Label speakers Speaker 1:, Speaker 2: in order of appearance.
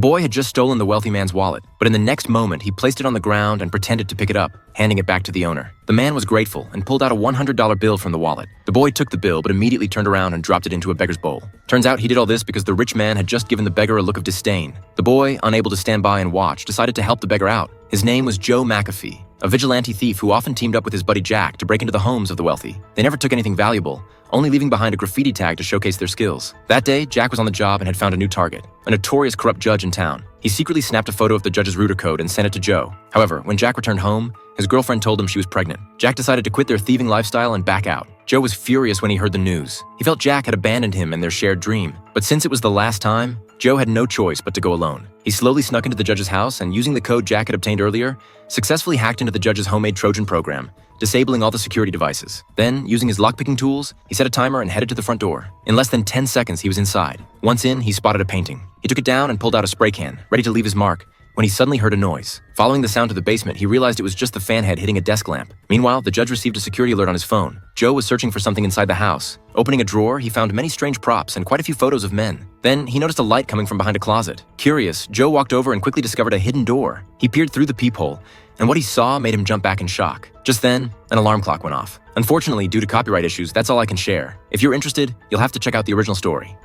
Speaker 1: boy had just stolen the wealthy man's wallet, but in the next moment he placed it on the ground and pretended to pick it up, handing it back to the owner. The man was grateful and pulled out a $100 bill from the wallet. The boy took the bill but immediately turned around and dropped it into a beggar's bowl. Turns out he did all this because the rich man had just given the beggar a look of disdain. The boy, unable to stand by and watch, decided to help the beggar out. His name was Joe McAfee, a vigilante thief who often teamed up with his buddy Jack to break into the homes of the wealthy. They never took anything valuable, only leaving behind a graffiti tag to showcase their skills. That day, Jack was on the job and had found a new target, a notorious corrupt judge in town. He secretly snapped a photo of the judge's router code and sent it to Joe. However, when Jack returned home, his girlfriend told him she was pregnant. Jack decided to quit their thieving lifestyle and back out. Joe was furious when he heard the news. He felt Jack had abandoned him and their shared dream. But since it was the last time, Joe had no choice but to go alone. He slowly snuck into the judge's house and, using the code Jack had obtained earlier, successfully hacked into the judge's homemade Trojan program, disabling all the security devices. Then, using his lockpicking tools, he set a timer and headed to the front door. In less than 10 seconds, he was inside. Once in, he spotted a painting. He took it down and pulled out a spray can, ready to leave his mark, when he suddenly heard a noise. Following the sound to the basement, he realized it was just the fan head hitting a desk lamp. Meanwhile, the judge received a security alert on his phone. Joe was searching for something inside the house. Opening a drawer, he found many strange props and quite a few photos of men. Then, he noticed a light coming from behind a closet. Curious, Joe walked over and quickly discovered a hidden door. He peered through the peephole, and what he saw made him jump back in shock. Just then, an alarm clock went off. Unfortunately, due to copyright issues, that's all I can share. If you're interested, you'll have to check out the original story.